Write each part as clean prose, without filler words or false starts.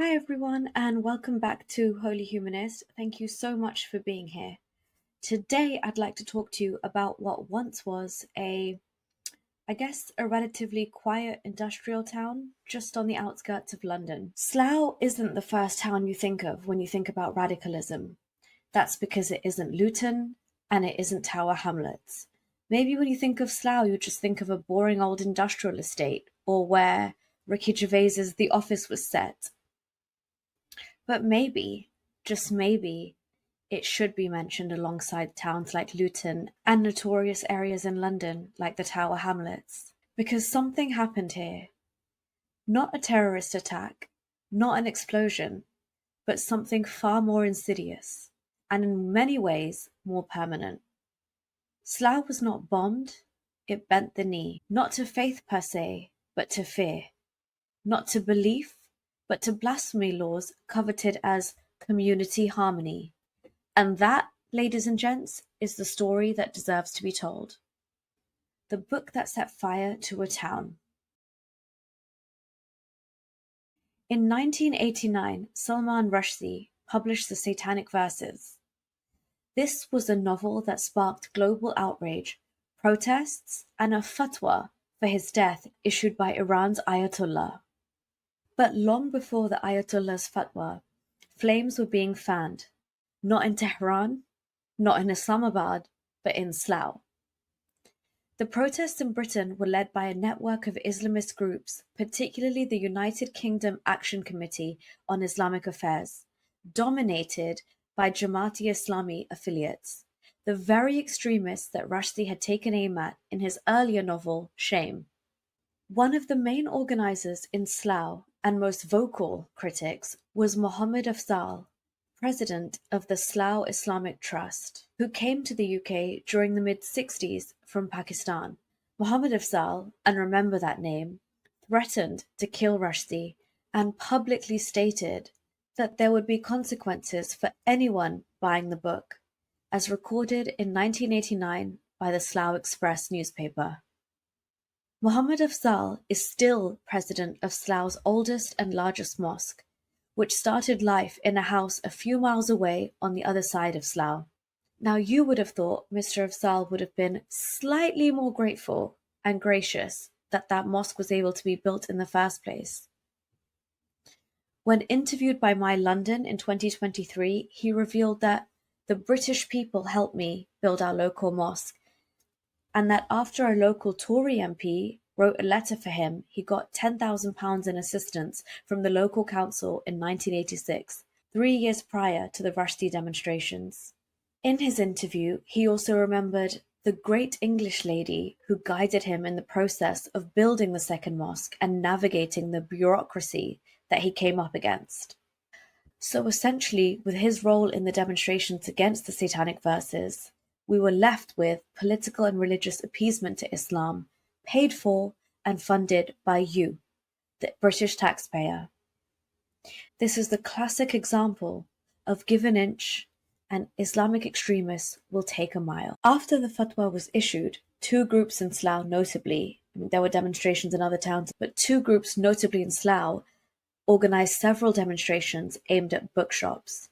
Hi everyone, and welcome back to Holy Humanist. Thank you so much for being here. Today I'd like to talk to you about what once was a relatively quiet industrial town just on the outskirts of London. Slough isn't the first town you think of when you think about radicalism. That's because it isn't Luton and it isn't Tower Hamlets. Maybe when you think of Slough, you just think of a boring old industrial estate or where Ricky Gervais's The Office was set. But maybe, just maybe, it should be mentioned alongside towns like Luton and notorious areas in London like the Tower Hamlets. Because something happened here. Not a terrorist attack, not an explosion, but something far more insidious, and in many ways more permanent. Slough was not bombed, it bent the knee, not to faith per se, but to fear. Not to belief, but to blasphemy laws coveted as community harmony. And that, ladies and gents, is the story that deserves to be told. The book that set fire to a town. In 1989, Salman Rushdie published the Satanic Verses. This was a novel that sparked global outrage, protests, and a fatwa for his death issued by Iran's Ayatollah. But long before the Ayatollah's fatwa, flames were being fanned, not in Tehran, not in Islamabad, but in Slough. The protests in Britain were led by a network of Islamist groups, particularly the United Kingdom Action Committee on Islamic Affairs, dominated by Jamaat-e-Islami affiliates, the very extremists that Rushdie had taken aim at in his earlier novel, Shame. One of the main organisers in Slough and most vocal critics was Muhammad Azad, president of the Slough Islamic Trust, who came to the UK during the mid-60s from Pakistan. Muhammad Azad, and remember that name, threatened to kill Rushdie and publicly stated that there would be consequences for anyone buying the book, as recorded in 1989 by the Slough Express newspaper. Muhammad Azad is still president of Slough's oldest and largest mosque, which started life in a house a few miles away on the other side of Slough. Now you would have thought Mr. Azad would have been slightly more grateful and gracious that that mosque was able to be built in the first place. When interviewed by My London in 2023, he revealed that the British people helped me build our local mosque, and that after a local Tory MP wrote a letter for him, he got £10,000 in assistance from the local council in 1986, 3 years prior to the Rushdie demonstrations. In his interview, he also remembered the great English lady who guided him in the process of building the second mosque and navigating the bureaucracy that he came up against. So essentially, with his role in the demonstrations against the Satanic Verses, we were left with political and religious appeasement to Islam, paid for and funded by you, the British taxpayer. This is the classic example of give an inch and Islamic extremists will take a mile. After the fatwa was issued, two groups in Slough notably, there were demonstrations in other towns, but two groups notably in Slough organised several demonstrations aimed at bookshops.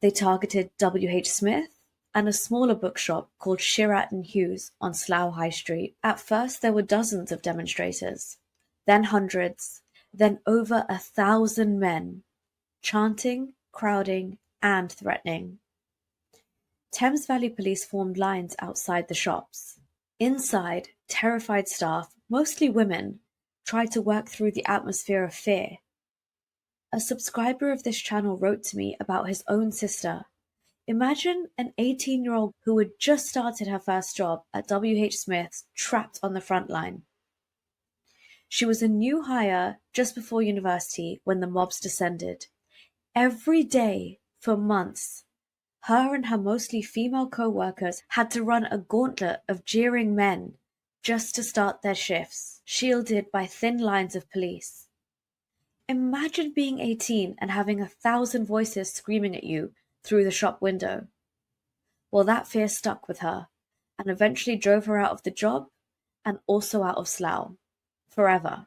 They targeted W.H. Smith and a smaller bookshop called Shirat and Hughes on Slough High Street. At first there were dozens of demonstrators, then hundreds, then over 1,000 men, chanting, crowding, and threatening. Thames Valley Police formed lines outside the shops. Inside, terrified staff, mostly women, tried to work through the atmosphere of fear. A subscriber of this channel wrote to me about his own sister. Imagine an 18-year-old who had just started her first job at W.H. Smith's trapped on the front line. She was a new hire just before university when the mobs descended. Every day, for months, her and her mostly female co-workers had to run a gauntlet of jeering men just to start their shifts, shielded by thin lines of police. Imagine being 18 and having 1,000 voices screaming at you through the shop window. Well, that fear stuck with her and eventually drove her out of the job and also out of Slough. Forever.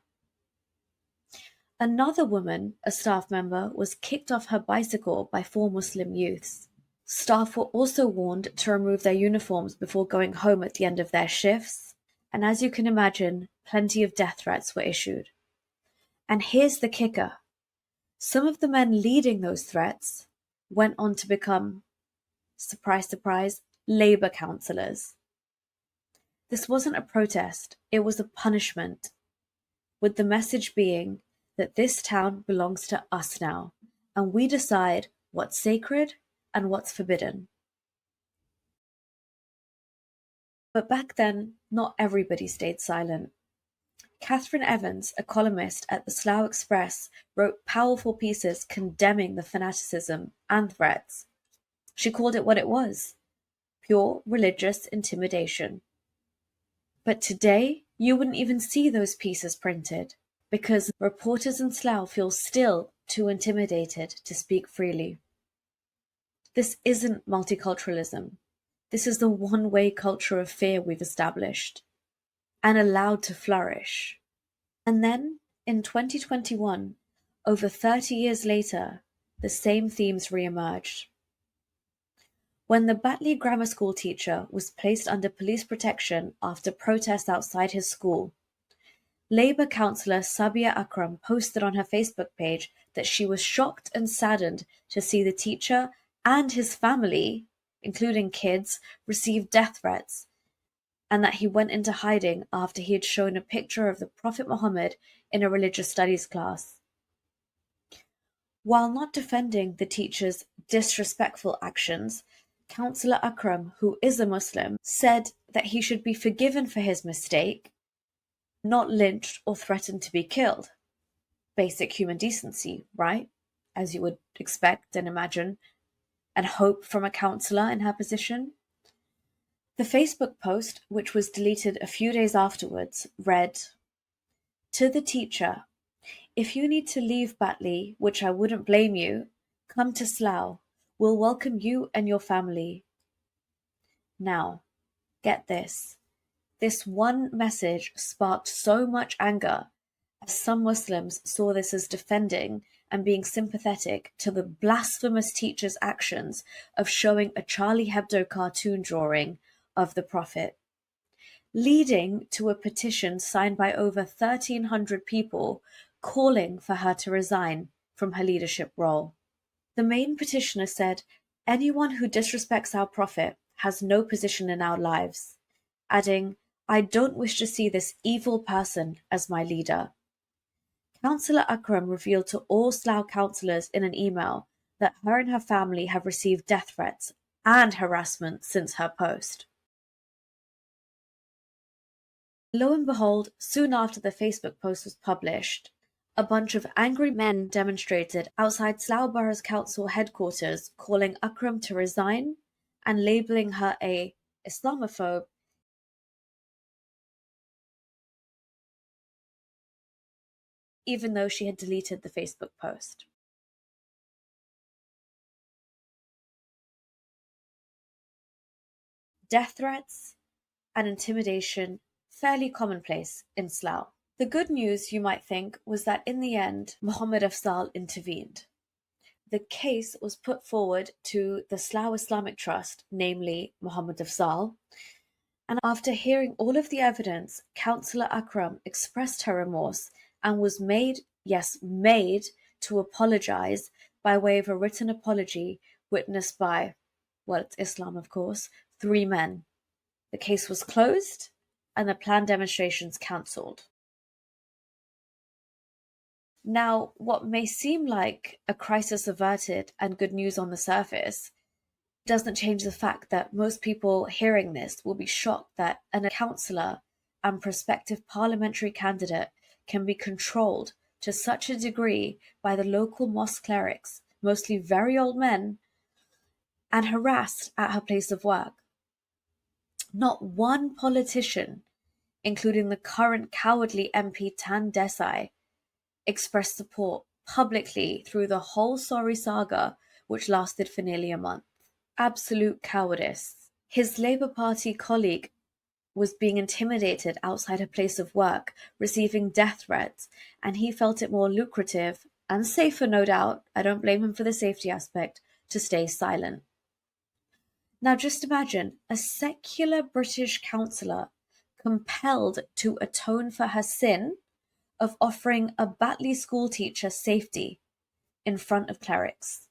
Another woman, a staff member, was kicked off her bicycle by 4 Muslim youths. Staff were also warned to remove their uniforms before going home at the end of their shifts, and as you can imagine, plenty of death threats were issued. And here's the kicker. Some of the men leading those threats went on to become, surprise, surprise, Labour councillors. This wasn't a protest, it was a punishment, with the message being that this town belongs to us now, and we decide what's sacred and what's forbidden. But back then, not everybody stayed silent. Catherine Evans, a columnist at the Slough Express, wrote powerful pieces condemning the fanaticism and threats. She called it what it was: pure religious intimidation. But today, you wouldn't even see those pieces printed, because reporters in Slough feel still too intimidated to speak freely. This isn't multiculturalism. This is the one-way culture of fear we've established and allowed to flourish. And then, in 2021, over 30 years later, the same themes re-emerged. When the Batley Grammar School teacher was placed under police protection after protests outside his school, Labour councillor Sabia Akram posted on her Facebook page that she was shocked and saddened to see the teacher and his family, including kids, receive death threats, and that he went into hiding after he had shown a picture of the Prophet Muhammad in a religious studies class. While not defending the teacher's disrespectful actions, Councillor Akram, who is a Muslim, said that he should be forgiven for his mistake, not lynched or threatened to be killed. Basic human decency, right? As you would expect and imagine and hope from a councillor in her position. The Facebook post, which was deleted a few days afterwards, read, "To the teacher, if you need to leave Batley, which I wouldn't blame you, come to Slough. We'll welcome you and your family." Now, get this. This one message sparked so much anger, as some Muslims saw this as defending and being sympathetic to the blasphemous teacher's actions of showing a Charlie Hebdo cartoon drawing of the Prophet, leading to a petition signed by over 1,300 people calling for her to resign from her leadership role. The main petitioner said, "Anyone who disrespects our Prophet has no position in our lives," adding, "I don't wish to see this evil person as my leader." Councillor Akram revealed to all Slough councillors in an email that her and her family have received death threats and harassment since her post. Lo and behold, soon after the Facebook post was published, a bunch of angry men demonstrated outside Slough Borough's council headquarters calling Akram to resign and labelling her a Islamophobe, even though she had deleted the Facebook post. Death threats and intimidation fairly commonplace in Slough. The good news, you might think, was that in the end, Muhammad Azad intervened. The case was put forward to the Slough Islamic Trust, namely Muhammad Azad, and after hearing all of the evidence, Councillor Akram expressed her remorse and was made to apologise by way of a written apology witnessed by, well, it's Islam of course, 3 men. The case was closed and the planned demonstrations cancelled. Now, what may seem like a crisis averted and good news on the surface doesn't change the fact that most people hearing this will be shocked that a councillor and prospective parliamentary candidate can be controlled to such a degree by the local mosque clerics, mostly very old men, and harassed at her place of work. Not one politician, including the current cowardly MP Tan Desai, expressed support publicly through the whole sorry saga, which lasted for nearly a month. Absolute cowardice. His Labour Party colleague, was being intimidated outside her place of work, receiving death threats, and he felt it more lucrative and safer, no doubt, I don't blame him for the safety aspect, to stay silent. Now just imagine a secular British councillor compelled to atone for her sin of offering a Batley schoolteacher safety in front of clerics.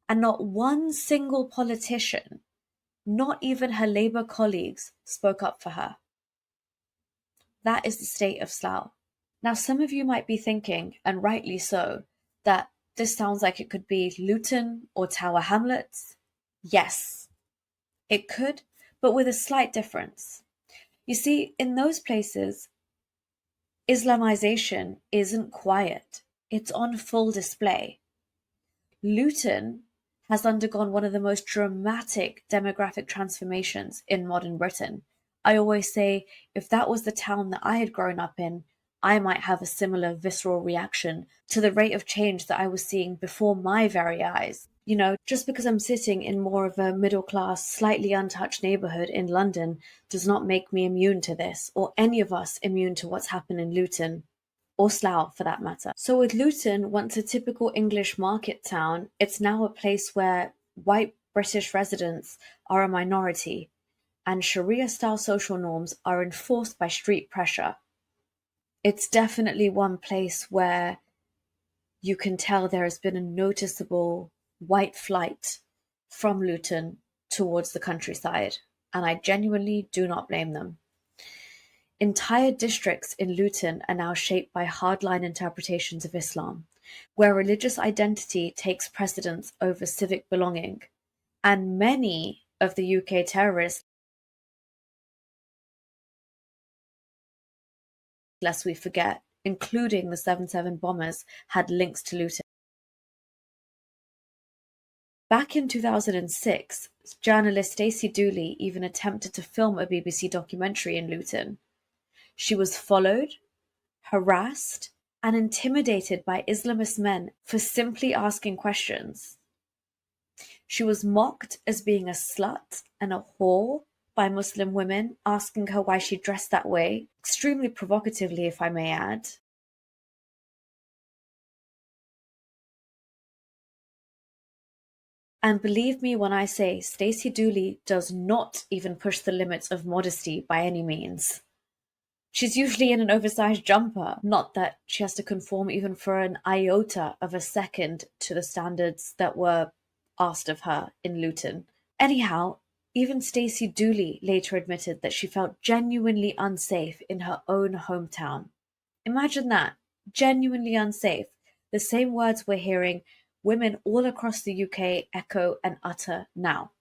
And not one single politician, not even her Labour colleagues, spoke up for her. That is the state of Slough. Now, some of you might be thinking, and rightly so, that this sounds like it could be Luton or Tower Hamlets. Yes, it could, but with a slight difference. You see, in those places, Islamization isn't quiet. It's on full display. Luton has undergone one of the most dramatic demographic transformations in modern Britain. I always say, if that was the town that I had grown up in, I might have a similar visceral reaction to the rate of change that I was seeing before my very eyes. You know, just because I'm sitting in more of a middle class, slightly untouched neighbourhood in London does not make me immune to this, or any of us immune to what's happened in Luton. Or Slough, for that matter. So with Luton, once a typical English market town, it's now a place where white British residents are a minority, and Sharia-style social norms are enforced by street pressure. It's definitely one place where you can tell there has been a noticeable white flight from Luton towards the countryside, and I genuinely do not blame them. Entire districts in Luton are now shaped by hardline interpretations of Islam, where religious identity takes precedence over civic belonging, and many of the UK terrorists, lest we forget, including the 7/7 bombers, had links to Luton. Back in 2006, journalist Stacey Dooley even attempted to film a BBC documentary in Luton. She was followed, harassed, and intimidated by Islamist men for simply asking questions. She was mocked as being a slut and a whore by Muslim women, asking her why she dressed that way, extremely provocatively, if I may add. And believe me when I say Stacey Dooley does not even push the limits of modesty by any means. She's usually in an oversized jumper, not that she has to conform even for an iota of a second to the standards that were asked of her in Luton. Anyhow, even Stacey Dooley later admitted that she felt genuinely unsafe in her own hometown. Imagine that, genuinely unsafe. The same words we're hearing women all across the UK echo and utter now,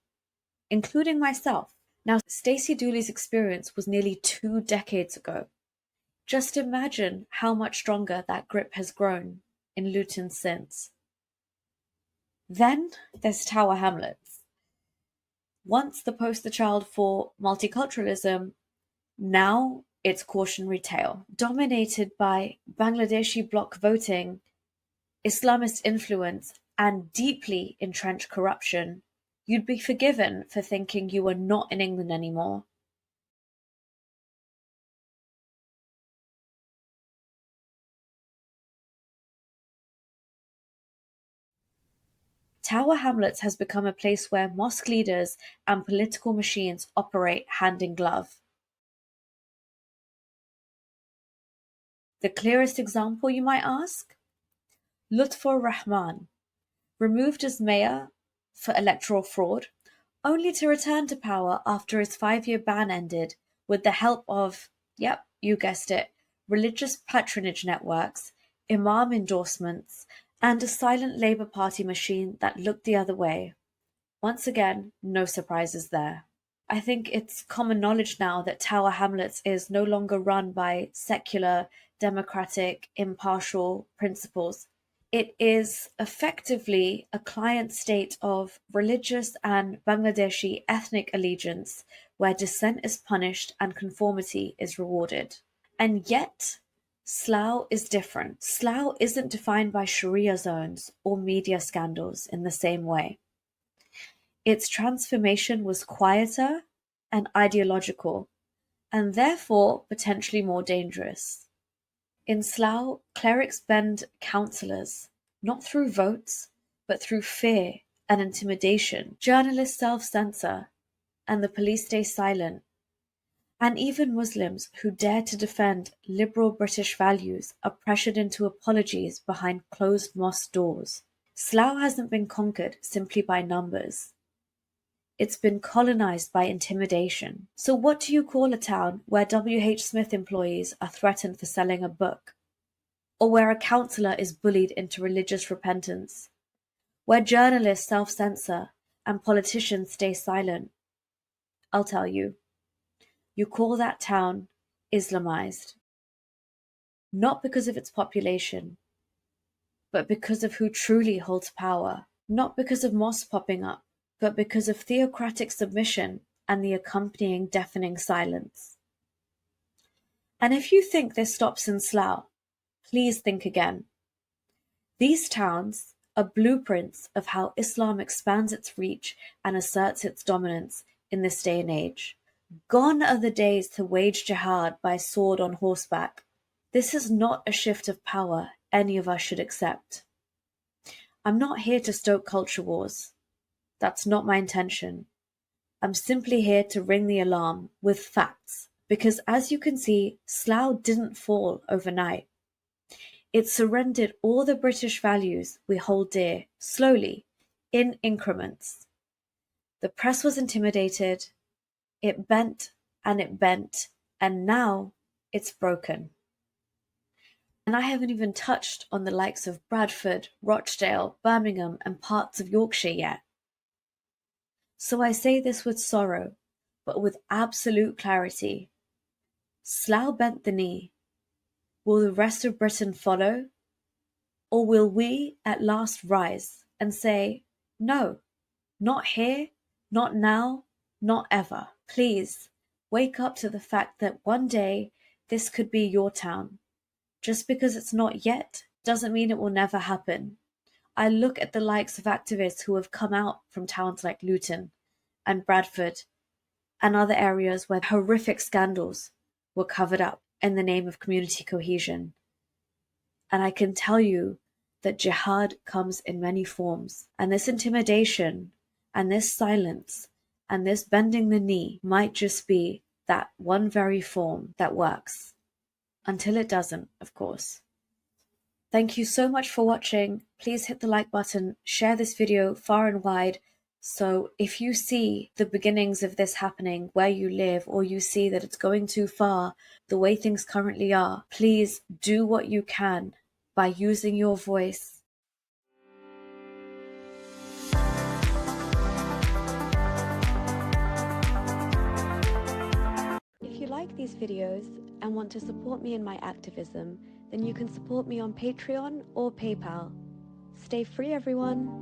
including myself. Now, Stacey Dooley's experience was nearly 2 decades ago. Just imagine how much stronger that grip has grown in Luton since. Then there's Tower Hamlets. Once the poster child for multiculturalism, now it's cautionary tale. Dominated by Bangladeshi bloc voting, Islamist influence, and deeply entrenched corruption, you'd be forgiven for thinking you were not in England anymore. Tower Hamlets has become a place where mosque leaders and political machines operate hand in glove. The clearest example, you might ask? Lutfur Rahman, removed as mayor for electoral fraud, only to return to power after his 5-year ban ended with the help of, yep, you guessed it, religious patronage networks, imam endorsements, and a silent Labour Party machine that looked the other way. Once again, no surprises there. I think it's common knowledge now that Tower Hamlets is no longer run by secular, democratic, impartial principles. It is effectively a client state of religious and Bangladeshi ethnic allegiance where dissent is punished and conformity is rewarded. And yet, Slough is different. Slough isn't defined by Sharia zones or media scandals in the same way. Its transformation was quieter and ideological, and therefore potentially more dangerous. In Slough, clerics bend councillors, not through votes, but through fear and intimidation. Journalists self-censor, and the police stay silent. And even Muslims who dare to defend liberal British values are pressured into apologies behind closed mosque doors. Slough hasn't been conquered simply by numbers. It's been colonized by intimidation. So what do you call a town where W.H. Smith employees are threatened for selling a book? Or where a councillor is bullied into religious repentance? Where journalists self-censor and politicians stay silent? I'll tell you. You call that town Islamized. Not because of its population, but because of who truly holds power. Not because of mosques popping up, but because of theocratic submission and the accompanying deafening silence. And if you think this stops in Slough, please think again. These towns are blueprints of how Islam expands its reach and asserts its dominance in this day and age. Gone are the days to wage jihad by sword on horseback. This is not a shift of power any of us should accept. I'm not here to stoke culture wars. That's not my intention. I'm simply here to ring the alarm with facts, because as you can see, Slough didn't fall overnight. It surrendered all the British values we hold dear, slowly, in increments. The press was intimidated, it bent, and now it's broken. And I haven't even touched on the likes of Bradford, Rochdale, Birmingham, and parts of Yorkshire yet. So I say this with sorrow, but with absolute clarity. Slough bent the knee. Will the rest of Britain follow? Or will we at last rise and say, no, not here, not now, not ever. Please, wake up to the fact that one day this could be your town. Just because it's not yet doesn't mean it will never happen. I look at the likes of activists who have come out from towns like Luton and Bradford and other areas where horrific scandals were covered up in the name of community cohesion. And I can tell you that jihad comes in many forms, and this intimidation and this silence and this bending the knee might just be that one very form that works. Until it doesn't, of course. Thank you so much for watching. Please hit the like button, share this video far and wide. So if you see the beginnings of this happening where you live, or you see that it's going too far the way things currently are, please do what you can by using your voice. If you like these videos and want to support me in my activism, then you can support me on Patreon or PayPal. Stay free, everyone!